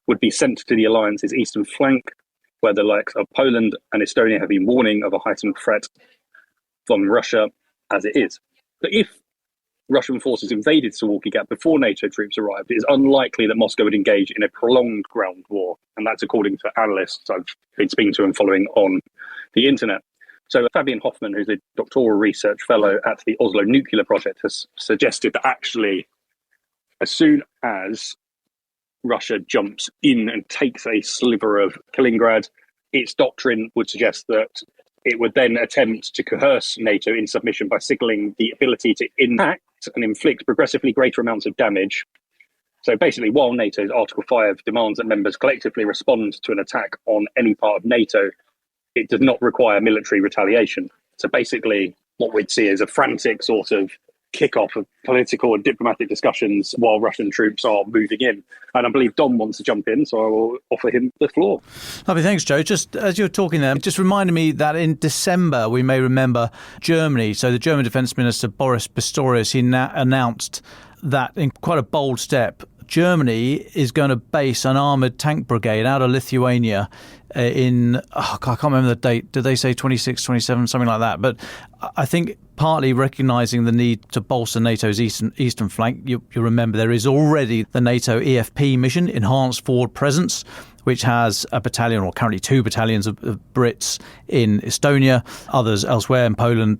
would be sent to the alliance's eastern flank, where the likes of Poland and Estonia have been warning of a heightened threat from Russia as it is. But if Russian forces invaded Suwalki Gap before NATO troops arrived, it is unlikely that Moscow would engage in a prolonged ground war. And that's according to analysts I've been speaking to and following on the internet. So Fabian Hoffman, who's a doctoral research fellow at the Oslo Nuclear Project, has suggested that actually, as soon as Russia jumps in and takes a sliver of Kaliningrad, its doctrine would suggest that it would then attempt to coerce NATO in submission by signalling the ability to enact and inflict progressively greater amounts of damage. So basically, while NATO's Article 5 demands that members collectively respond to an attack on any part of NATO, it does not require military retaliation. So basically, what we'd see is a frantic sort of kick-off of political and diplomatic discussions while Russian troops are moving in. And I believe Dom wants to jump in, so I will offer him the floor. Lovely, thanks, Joe. Just as you're talking there, it just reminded me that in December, we may remember Germany. So the German Defence Minister, Boris Pistorius, he announced that in quite a bold step, Germany is going to base an armoured tank brigade out of Lithuania I can't remember the date. Did they say 26, 27, something like that? But I think partly recognising the need to bolster NATO's eastern flank. You remember there is already the NATO EFP mission, Enhanced Forward Presence, which has a battalion, or currently 2 battalions of Brits in Estonia, others elsewhere in Poland,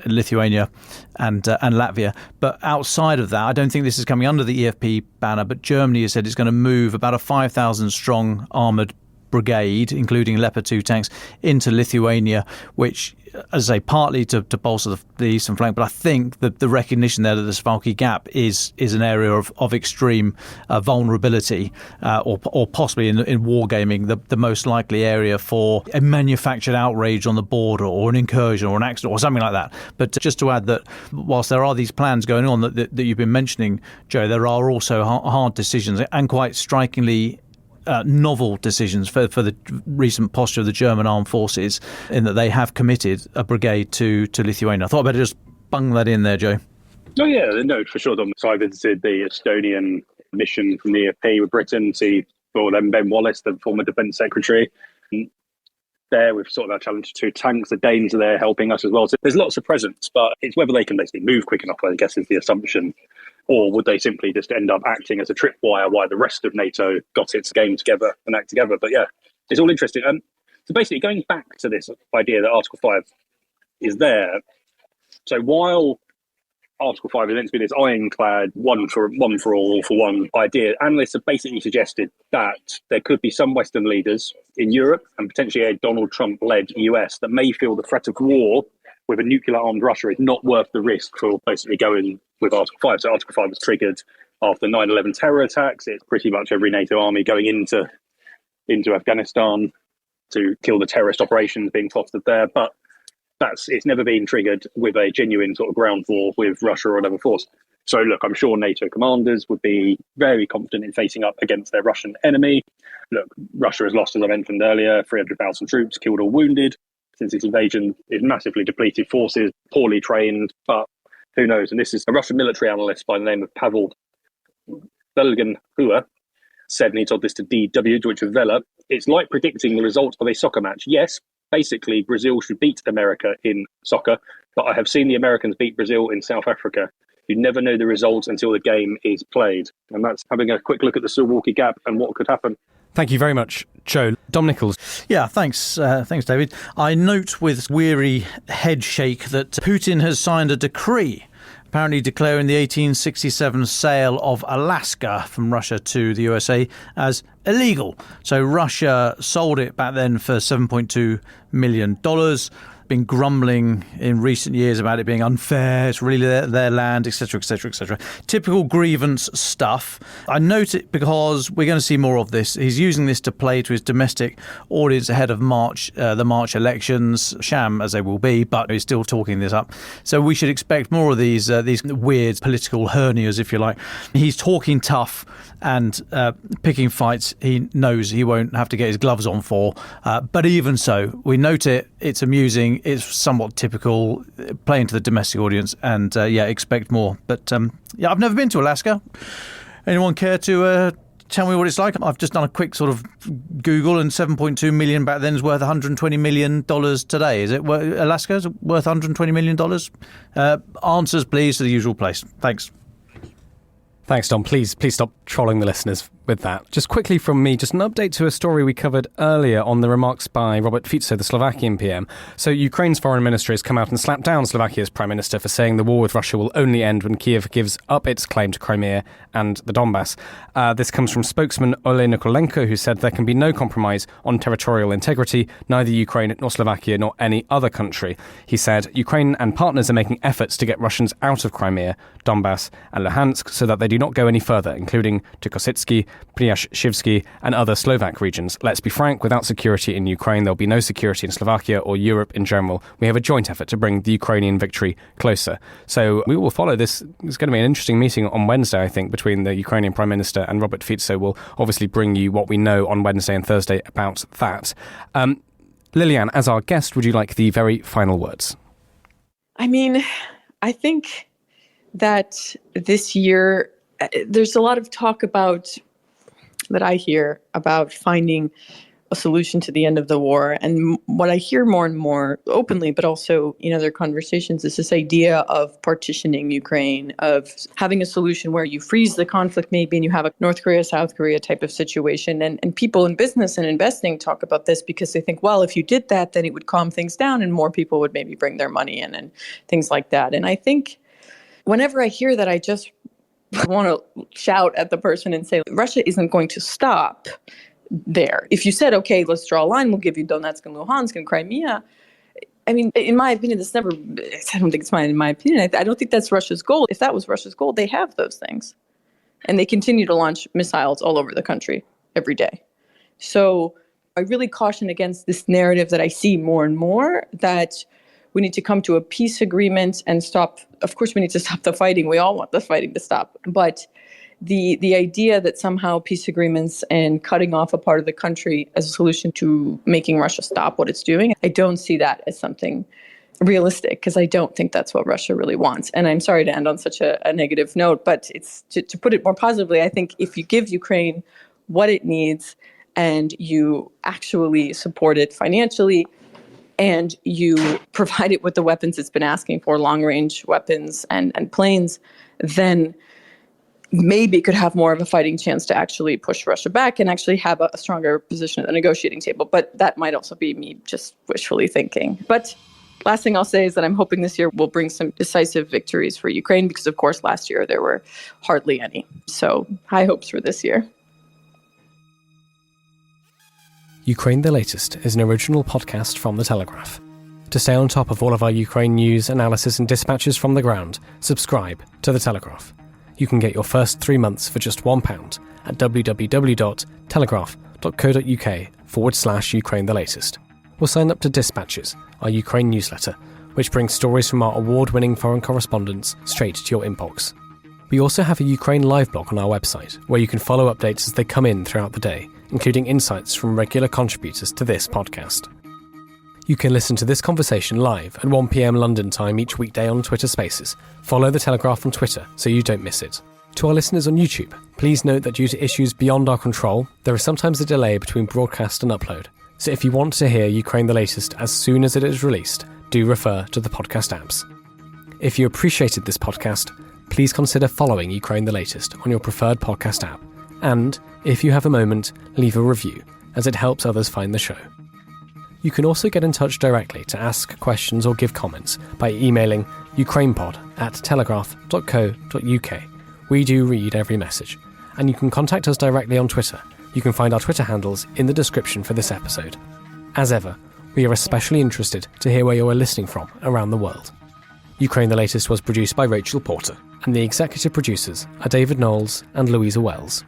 Lithuania and Latvia. But outside of that, I don't think this is coming under the EFP banner, but Germany has said it's going to move about a 5,000 strong armoured brigade, including Leopard 2 tanks, into Lithuania, which, as I say, partly to bolster the eastern flank, but I think that the recognition there that the Suwalki Gap is an area of extreme vulnerability, or possibly in wargaming, the most likely area for a manufactured outrage on the border, or an incursion, or an accident, or something like that. But just to add that, whilst there are these plans going on that you've been mentioning, Joe, there are also hard decisions, and quite strikingly novel decisions for the recent posture of the German armed forces, in that they have committed a brigade to Lithuania. I thought I'd better just bung that in there, Joe. Oh, yeah, no, for sure, Dom. So I visited the Estonian mission from the EFP with Britain, see Ben Wallace, the former Defence Secretary. There we've sort of our challenge 2 tanks. The Danes are there helping us as well. So there's lots of presence, but it's whether they can basically move quick enough, I guess, is the assumption. Or would they simply just end up acting as a tripwire while the rest of NATO got its game together and act together? But yeah, it's all interesting. So basically, going back to this idea that Article 5 is there. So while Article 5 is meant to be this ironclad, one for all for one idea, analysts have basically suggested that there could be some Western leaders in Europe, and potentially a Donald Trump-led US, that may feel the threat of war with a nuclear-armed Russia is not worth the risk for basically going with Article 5. So Article 5 was triggered after 9/11 terror attacks. It's pretty much every NATO army going into Afghanistan to kill the terrorist operations being fostered there. But it's never been triggered with a genuine sort of ground war with Russia or another force. So look, I'm sure NATO commanders would be very confident in facing up against their Russian enemy. Look, Russia has lost, as I mentioned earlier, 300,000 troops, killed or wounded since its invasion. Is massively depleted forces, poorly trained, but who knows? And this is a Russian military analyst by the name of Pavel Belgenhua said, and he told this to DW, Deutsche Welle, it's like predicting the result of a soccer match. Yes, basically Brazil should beat America in soccer, but I have seen the Americans beat Brazil in South Africa. You never know the results until the game is played. And that's having a quick look at the Suwalki Gap and what could happen. Thank you very much, Joe. Dom Nichols. Yeah, thanks, David. I note with weary head shake that Putin has signed a decree apparently declaring the 1867 sale of Alaska from Russia to the USA as illegal. So Russia sold it back then for $7.2 million. Been grumbling in recent years about it being unfair, it's really their land, etc., etc., etc. Typical grievance stuff. I note it because we're going to see more of this. He's using this to play to his domestic audience ahead of the March elections, sham as they will be, but he's still talking this up. So we should expect more of these weird political hernias, if you like. He's talking tough and picking fights he knows he won't have to get his gloves on for. But even so, we note it. It's amusing. It's somewhat typical, playing to the domestic audience, and expect more. But I've never been to Alaska. Anyone care to tell me what it's like? I've just done a quick sort of Google, and 7.2 million back then is worth $120 million today. Is it Alaska is worth $120 million? Answers, please, to the usual place. Thanks. Thanks, Dom. Please stop trolling the listeners with that. Just quickly from me, just an update to a story we covered earlier on the remarks by Robert Fico, the Slovakian PM. So Ukraine's foreign ministry has come out and slapped down Slovakia's prime minister for saying the war with Russia will only end when Kiev gives up its claim to Crimea and the Donbass. This comes from spokesman Ole Nikolenko, who said there can be no compromise on territorial integrity, neither Ukraine nor Slovakia nor any other country. He said Ukraine and partners are making efforts to get Russians out of Crimea, Donbass and Luhansk so that they do not go any further, including to Kositsky, Pryashivsky and other Slovak regions. Let's be frank, without security in Ukraine, there'll be no security in Slovakia or Europe in general. We have a joint effort to bring the Ukrainian victory closer. So we will follow this. It's going to be an interesting meeting on Wednesday, I think, between the Ukrainian Prime Minister and Robert Fico. We'll obviously bring you what we know on Wednesday and Thursday about that. Liliane, as our guest, would you like the very final words? I mean, I think that this year, there's a lot of talk that I hear about finding a solution to the end of the war. And what I hear more and more openly, but also in other conversations, is this idea of partitioning Ukraine, of having a solution where you freeze the conflict maybe and you have a North Korea, South Korea type of situation. And people in business and investing talk about this because they think, well, if you did that, then it would calm things down and more people would maybe bring their money in and things like that. And I think whenever I hear that, I just want to shout at the person and say, Russia isn't going to stop there. If you said, okay, let's draw a line, we'll give you Donetsk and Luhansk and Crimea. I mean, in my opinion, I don't think it's mine, in my opinion. I don't think that's Russia's goal. If that was Russia's goal, they have those things. And they continue to launch missiles all over the country every day. So I really caution against this narrative that I see more and more, that we need to come to a peace agreement and stop. Of course, we need to stop the fighting. We all want the fighting to stop. But the idea that somehow peace agreements and cutting off a part of the country as a solution to making Russia stop what it's doing, I don't see that as something realistic, because I don't think that's what Russia really wants. And I'm sorry to end on such a negative note, but it's to put it more positively, I think if you give Ukraine what it needs and you actually support it financially and you provide it with the weapons it's been asking for, long-range weapons and planes, then maybe could have more of a fighting chance to actually push Russia back and actually have a stronger position at the negotiating table. But that might also be me just wishfully thinking. But last thing I'll say is that I'm hoping this year will bring some decisive victories for Ukraine, because, of course, last year there were hardly any. So high hopes for this year. Ukraine the Latest is an original podcast from The Telegraph. To stay on top of all of our Ukraine news, analysis and dispatches from the ground, subscribe to The Telegraph. You can get your first 3 months for just £1 at www.telegraph.co.uk/Ukraine the Latest. Or sign up to Dispatches, our Ukraine newsletter, which brings stories from our award-winning foreign correspondents straight to your inbox. We also have a Ukraine live blog on our website, where you can follow updates as they come in throughout the day, including insights from regular contributors to this podcast. You can listen to this conversation live at 1 p.m. London time each weekday on Twitter Spaces. Follow The Telegraph on Twitter so you don't miss it. To our listeners on YouTube, please note that due to issues beyond our control, there is sometimes a delay between broadcast and upload. So if you want to hear Ukraine the Latest as soon as it is released, do refer to the podcast apps. If you appreciated this podcast, please consider following Ukraine the Latest on your preferred podcast app. And, if you have a moment, leave a review, as it helps others find the show. You can also get in touch directly to ask questions or give comments by emailing ukrainepod@telegraph.co.uk. We do read every message. And you can contact us directly on Twitter. You can find our Twitter handles in the description for this episode. As ever, we are especially interested to hear where you are listening from around the world. Ukraine the Latest was produced by Rachel Porter, and the executive producers are David Knowles and Louisa Wells.